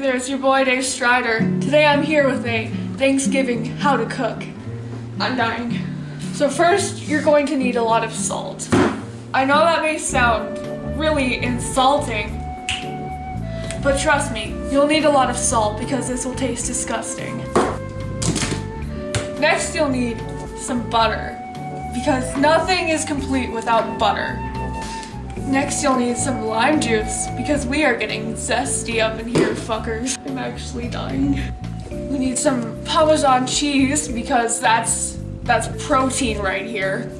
there, it's your boy Dave Strider. Today I'm here with a Thanksgiving how to cook. I'm dying. So first, you're going to need a lot of salt. I know that may sound really insulting, but trust me, you'll need a lot of salt because this will taste disgusting. Next, you'll need some butter because nothing is complete without butter. Next, you'll need some lime juice because we are getting zesty up in here, fuckers. I'm actually dying. We need some Parmesan cheese because that's protein right here.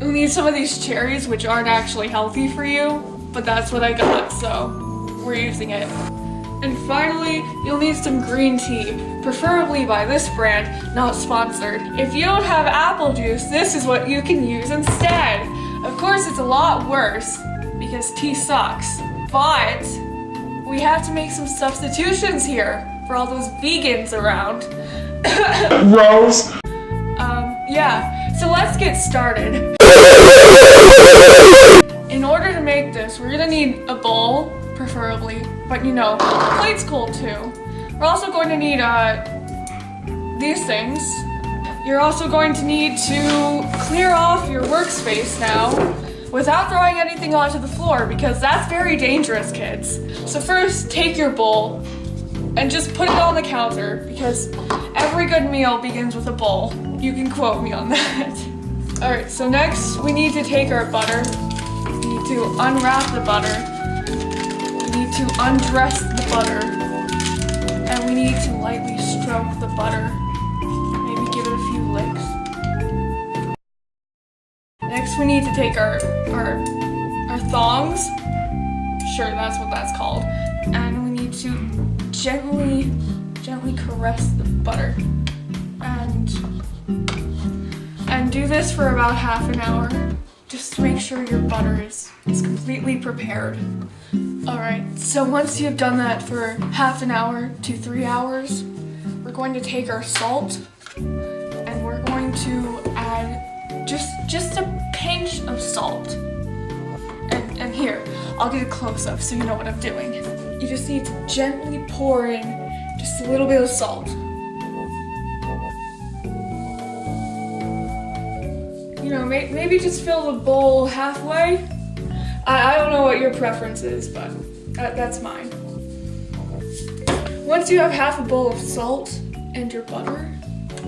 We need some of these cherries, which aren't actually healthy for you, but that's what I got, so we're using it. And finally, you'll need some green tea, preferably by this brand, not sponsored. If you don't have apple juice, this is what you can use instead. Of course, it's a lot worse because tea sucks, but we have to make some substitutions here for all those vegans around. Rose. Yeah, so let's get started. In order to make this, we're gonna need a bowl, preferably, but you know, a plate's cool too. We're also going to need these things. You're also going to need to clear off your workspace now without throwing anything onto the floor because that's very dangerous, kids. So first, take your bowl and just put it on the counter because every good meal begins with a bowl. You can quote me on that. All right, so next we need to take our butter. We need to unwrap the butter. We need to undress the butter. And we need to lightly stroke the butter. Maybe give it a few licks. Next we need to take our thongs. Sure, that's what that's called. And we need to gently caress the butter. And do this for about half an hour. Just to make sure your butter is completely prepared. Alright, so once you've done that for half an hour to 3 hours, we're going to take our salt and we're going to add just a pinch of salt. And here, I'll get a close-up so you know what I'm doing. You just need to gently pour in just a little bit of salt. You know, maybe just fill the bowl halfway. I don't know what your preference is, but that's mine. Once you have half a bowl of salt and your butter,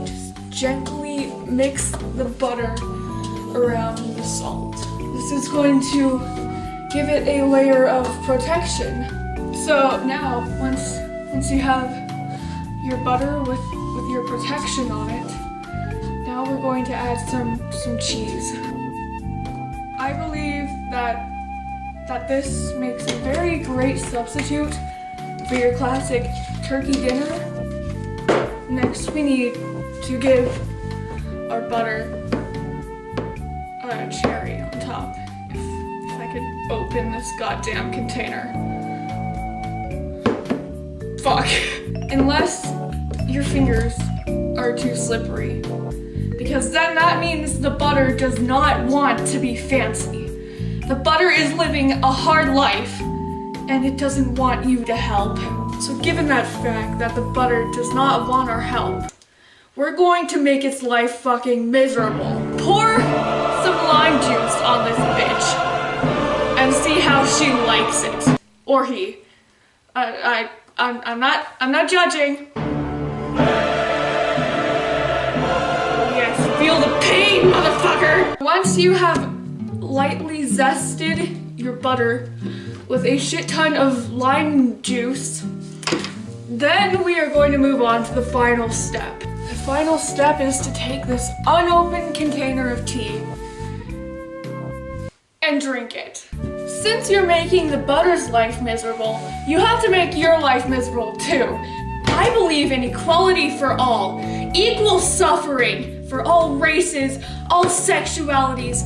just gently mix the butter around the salt. This is going to give it a layer of protection. So now, once you have your butter with your protection on it, now we're going to add some cheese. I believe that this makes a very great substitute for your classic turkey dinner. Next, we need to give our butter a cherry on top. If I could open this goddamn container. Fuck. Unless your fingers are too slippery. Because then that means the butter does not want to be fancy. The butter is living a hard life, and it doesn't want you to help. So given that fact that the butter does not want our help, we're going to make its life fucking miserable. Pour some lime juice on this bitch, and see how she likes it. Or he. I'm not judging. Feel the pain, motherfucker! Once you have lightly zested your butter with a shit ton of lime juice, then we are going to move on to the final step. The final step is to take this unopened container of tea and drink it. Since you're making the butter's life miserable, you have to make your life miserable too. I believe in equality for all, equal suffering for all races, all sexualities,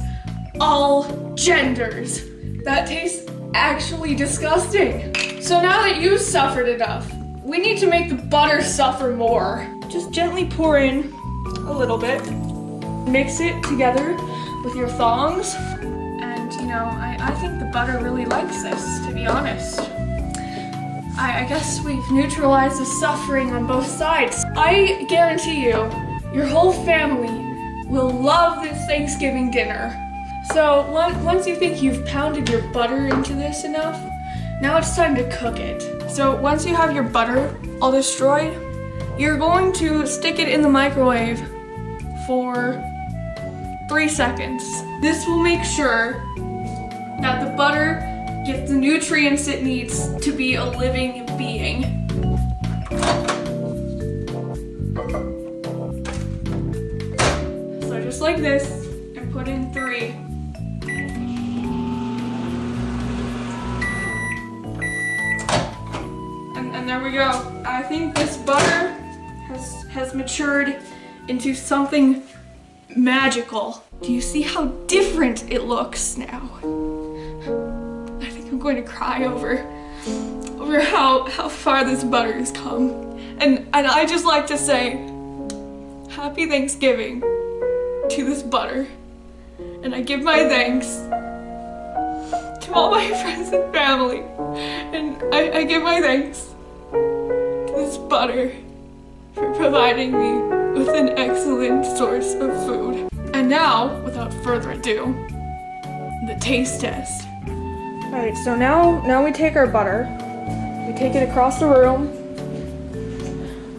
all genders. That tastes actually disgusting. So now that you've suffered enough, we need to make the butter suffer more. Just gently pour in a little bit. Mix it together with your thongs. And you know, I think the butter really likes this, to be honest. I guess we've neutralized the suffering on both sides. I guarantee you, your whole family will love this Thanksgiving dinner. So once you think you've pounded your butter into this enough, now it's time to cook it. So once you have your butter all destroyed, you're going to stick it in the microwave for 3 seconds. This will make sure that the butter gets the nutrients it needs to be a living being. So just like this, and put in 3. And there we go. I think this butter has matured into something magical. Do you see how different it looks now? I think I'm going to cry over how far this butter has come. And I just like to say, Happy Thanksgiving to this butter. And I give my thanks to all my friends and family. And I give my thanks to this butter for providing me with an excellent source of food. And now, without further ado, the taste test. Alright, so now we take our butter, we take it across the room,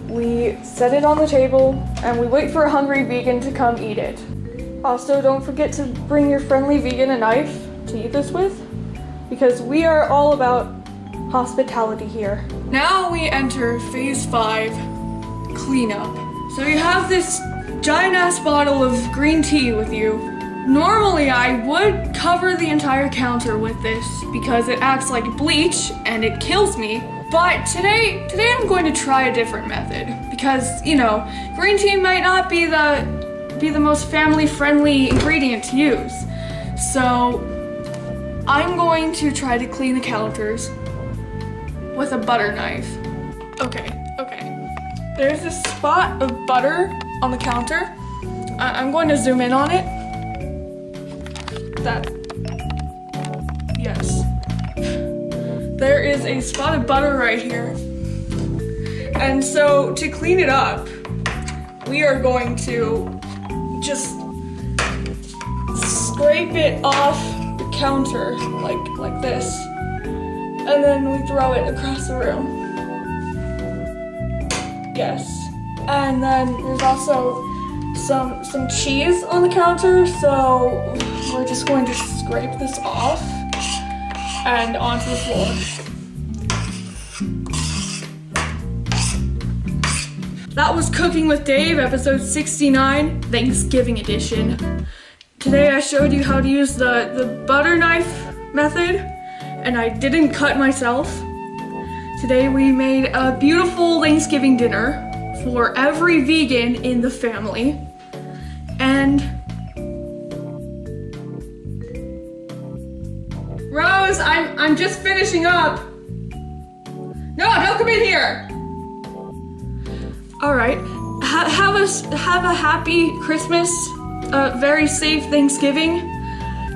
we set it on the table, and we wait for a hungry vegan to come eat it. Also, don't forget to bring your friendly vegan a knife to eat this with, because we are all about hospitality here. Now we enter phase 5, cleanup. So you have this giant ass bottle of green tea with you. Normally I would cover the entire counter with this because it acts like bleach and it kills me. But today I'm going to try a different method because, you know, green tea might not be the most family-friendly ingredient to use. So I'm going to try to clean the counters with a butter knife. Okay. There's this spot of butter on the counter. I'm going to zoom in on it. Yes. There is a spot of butter right here. And so to clean it up, we are going to just scrape it off the counter like this. And then we throw it across the room. Yes. And then there's also some cheese on the counter, so we're just going to scrape this off and onto the floor. That was Cooking with Dave, episode 69, Thanksgiving edition. Today I showed you how to use the butter knife method, and I didn't cut myself. Today we made a beautiful Thanksgiving dinner for every vegan in the family. And Rose, I'm just finishing up. No, don't come in here. All right, have a happy Christmas, a very safe Thanksgiving.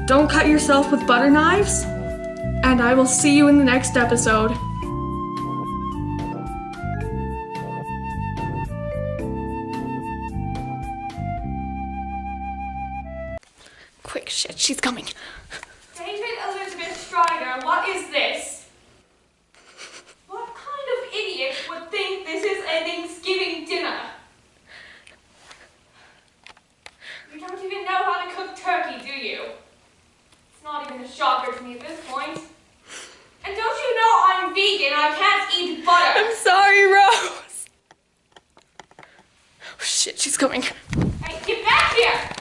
Don't cut yourself with butter knives, and I will see you in the next episode. Quick, shit, she's coming. David Elizabeth Strider, what is this? What kind of idiot would think this is a Thanksgiving dinner? You don't even know how to cook turkey, do you? It's not even a shocker to me at this point. And don't you know I'm vegan? I can't eat butter. I'm sorry, Rose. Oh shit, she's coming.